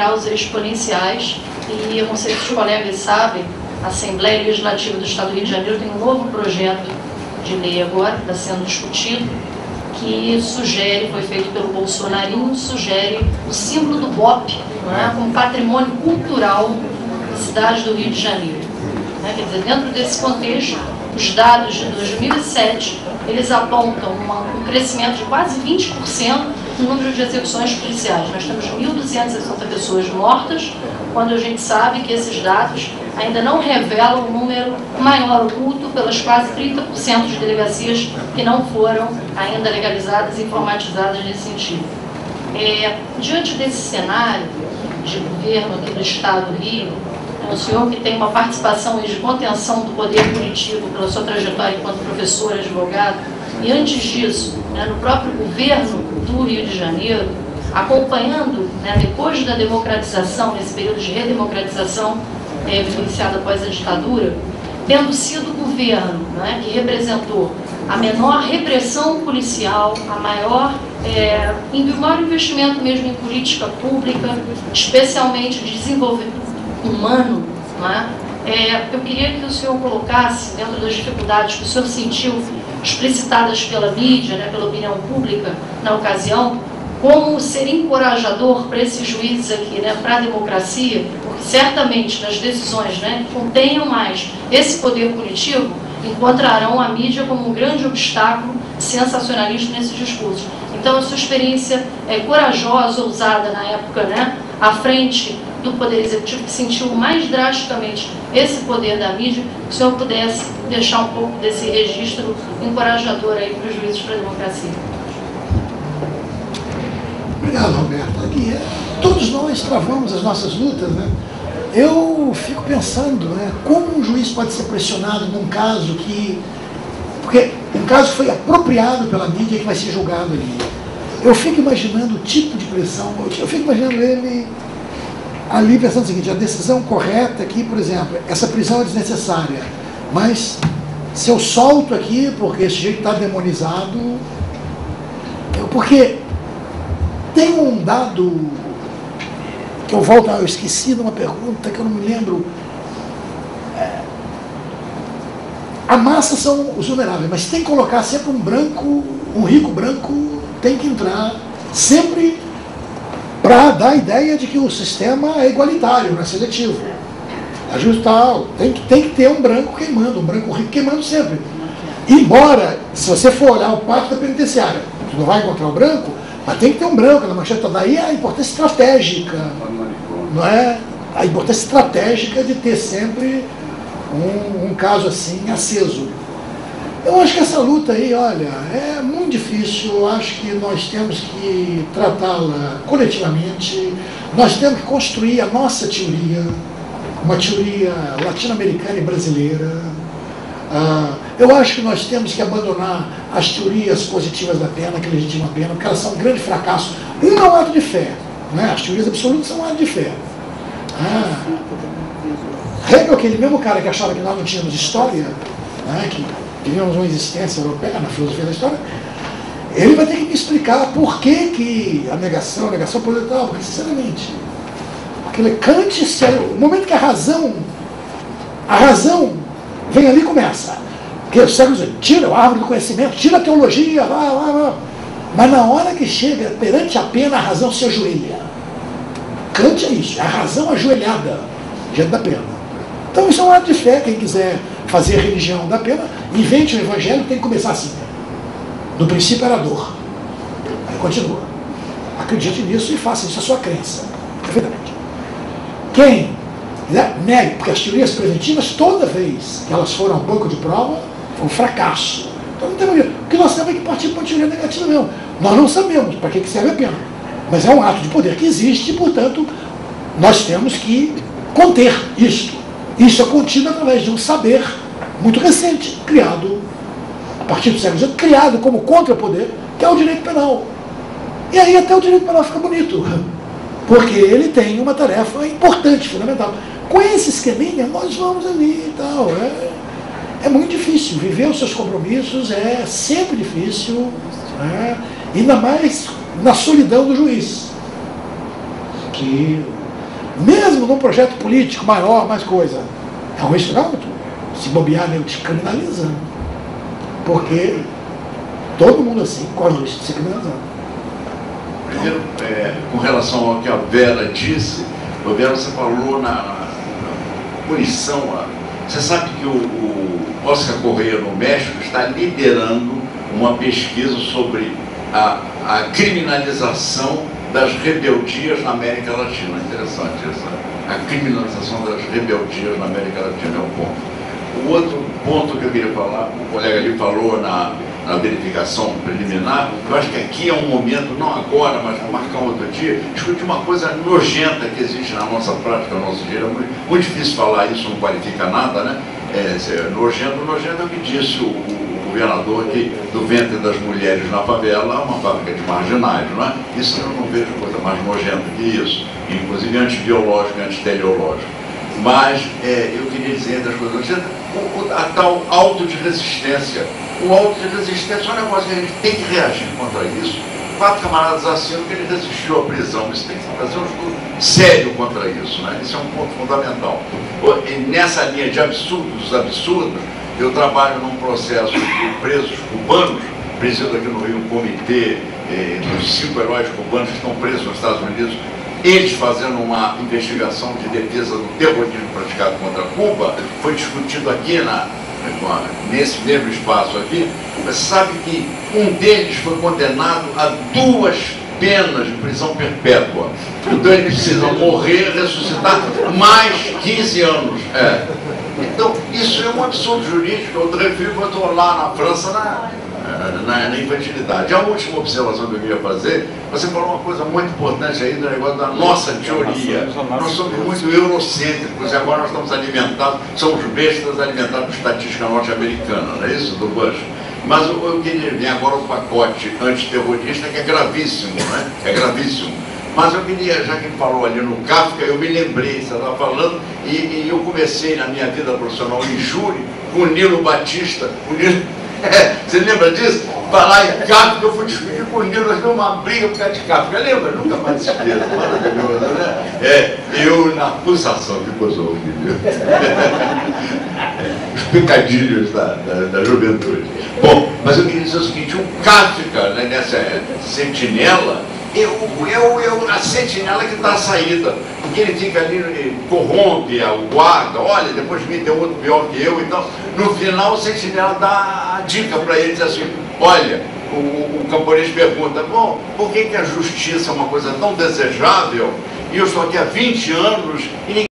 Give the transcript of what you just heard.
graus exponenciais. E eu não sei se os colegas sabem, a Assembleia Legislativa do Estado do Rio de Janeiro tem um novo projeto de lei agora, está sendo discutido, que sugere, foi feito pelo Bolsonarinho, sugere o símbolo do BOP, né, como patrimônio cultural da cidade do Rio de Janeiro. Né? Quer dizer, dentro desse contexto, os dados de 2007, eles apontam um crescimento de quase 20% no número de execuções policiais. Nós temos 1.260 pessoas mortas, quando a gente sabe que esses dados ainda não revelam um número maior oculto pelas quase 30% de delegacias que não foram ainda legalizadas e informatizadas nesse sentido. Diante desse cenário de governo aqui do Estado do Rio, o senhor que tem uma participação de contenção do poder punitivo pela sua trajetória enquanto professor, advogado, e antes disso, né, no próprio governo do Rio de Janeiro, acompanhando, né, depois da democratização, nesse período de redemocratização vivenciada após a ditadura, tendo sido o governo, né, que representou a menor repressão policial, o maior investimento mesmo em política pública, especialmente de desenvolvimento humano, né? Eu queria que o senhor colocasse, dentro das dificuldades que o senhor sentiu, explicitadas pela mídia, né, pela opinião pública na ocasião, como ser encorajador para esses juízes aqui, né, para a democracia, porque certamente nas decisões, né, que contenham mais esse poder punitivo, encontrarão a mídia como um grande obstáculo sensacionalista nesses discursos. Então, a sua experiência corajosa, ousada na época, né, à frente do Poder Executivo, que sentiu mais drasticamente esse poder da mídia, que o senhor pudesse deixar um pouco desse registro encorajador aí para os juízes para a democracia. Obrigado, Roberto. Aqui, todos nós travamos as nossas lutas, né? Eu fico pensando, né, como um juiz pode ser pressionado num caso que... Porque um caso foi apropriado pela mídia que vai ser julgado ali. Eu fico imaginando o tipo de pressão, eu fico imaginando ele ali pensando o seguinte: a decisão correta aqui, por exemplo, essa prisão é desnecessária, mas se eu solto aqui porque esse jeito está demonizado, porque tem um dado que eu esqueci de uma pergunta que eu não me lembro. A massa são os vulneráveis, mas tem que colocar sempre um branco, um rico branco tem que entrar sempre para dar a ideia de que o sistema é igualitário, não é seletivo. É justo, tem que ter um branco queimando, um branco rico queimando sempre. Embora, se você for olhar o pátio da penitenciária, você não vai encontrar o branco, mas tem que ter um branco na manchete. Daí a importância estratégica, não é? A importância estratégica de ter sempre um caso assim aceso. Eu acho que essa luta aí, olha, é muito difícil. Eu acho que nós temos que tratá-la coletivamente. Nós temos que construir a nossa teoria, uma teoria latino-americana e brasileira. Eu acho que nós temos que abandonar as teorias positivas da pena, que legitimam a pena, porque elas são um grande fracasso. Um é um ato de fé, né? As teorias absolutas são um ato de fé. Hegel, aquele mesmo cara que achava que nós não tínhamos história, né, que vivíamos uma existência europeia na filosofia da história, ele vai ter que me explicar por que a negação proletária, porque sinceramente, aquele Kant, o momento que a razão vem ali e começa, porque o século XIX tira a árvore do conhecimento, tira a teologia, mas na hora que chega perante a pena, a razão se ajoelha. Kant é isso, a razão ajoelhada diante da pena. Então isso é um ato de fé. Quem quiser fazer a religião da pena, invente o evangelho, tem que começar assim. No princípio era dor. Aí continua. Acredite nisso e faça isso a sua crença. Perfeitamente. Quem negue, porque as teorias preventivas, toda vez que elas foram ao banco de prova, foi um fracasso. Então não tem maneira. O que nós temos é que partir para uma teoria negativa mesmo. Nós não sabemos para que serve a pena. Mas é um ato de poder que existe e, portanto, nós temos que conter isto. Isso é contido através de um saber muito recente, criado a partir do século XIX, criado como contrapoder, que é o direito penal. E aí até o direito penal fica bonito, porque ele tem uma tarefa importante, fundamental. Com esse esqueminha, nós vamos ali e tal. É muito difícil. Viver os seus compromissos é sempre difícil, ainda mais na solidão do juiz, que Mesmo num projeto político maior, mais coisa, é um risco alto. Se bobear, nego descriminalizando. Porque todo mundo assim corre o risco de ser criminalizado. Primeiro, com relação ao que a Vera disse, Vera, você falou na punição. Você sabe que o Oscar Correia, no México, está liderando uma pesquisa sobre a criminalização das rebeldias na América Latina. Interessante isso. A criminalização das rebeldias na América Latina é um ponto. O outro ponto que eu queria falar, o colega ali falou na verificação preliminar, eu acho que aqui é um momento, não agora, mas vou marcar um outro dia, discutir uma coisa nojenta que existe na nossa prática, no nosso dia. É muito difícil falar isso, não qualifica nada, né? Nojento é o que disse o governador, que do ventre das mulheres na favela é uma fábrica de marginais, não é? Isso eu não vejo coisa mais nojenta que isso, inclusive antibiológico e antiteleológico. Mas eu queria dizer, entre as coisas nojentas, a tal auto de resistência. O auto de resistência é um negócio que a gente tem que reagir contra isso. 4 camaradas assinam que ele resistiu à prisão. Isso tem que fazer um estudo sério contra isso, né? Isso é um ponto fundamental. E nessa linha de absurdos, eu trabalho num processo de presos cubanos, presido aqui no Rio um comitê dos 5 heróis cubanos que estão presos nos Estados Unidos, eles fazendo uma investigação de defesa do terrorismo praticado contra Cuba. Foi discutido aqui nesse mesmo espaço aqui. Você sabe que um deles foi condenado a 2 penas de prisão perpétua. Então eles precisam morrer, ressuscitar mais 15 anos. Então isso é um absurdo jurídico. Eu refiro que eu estou lá na França na infantilidade. A última observação que eu queria fazer, você falou uma coisa muito importante aí do negócio da nossa teoria. Nós somos muito eurocêntricos e agora nós estamos alimentados, somos bestas alimentados por estatística norte-americana, não é isso, do Bush? Mas eu queria ver agora o pacote antiterrorista, que é gravíssimo, né? É gravíssimo. Mas eu queria, já que ele falou ali no Kafka, eu me lembrei, você estava falando, e eu comecei na minha vida profissional em júri com o Nilo Batista. Você lembra disso? Falar em Kafka, eu fui discutir com o Nilo, nós deu uma briga por causa de Kafka. Lembra? Nunca mais se esqueça. Maravilhoso, né? Eu na acusação, que coisa horrível. Os pecadilhos da juventude. Bom, mas eu queria dizer o seguinte, o Kafka, né, nessa sentinela, a sentinela que dá a saída, porque ele fica ali, ele corrompe o guarda, olha, depois de mim tem outro pior que eu, então no final o sentinela dá a dica para ele, diz assim, olha, o camponês pergunta, bom, por que a justiça é uma coisa tão desejável e eu estou aqui há 20 anos e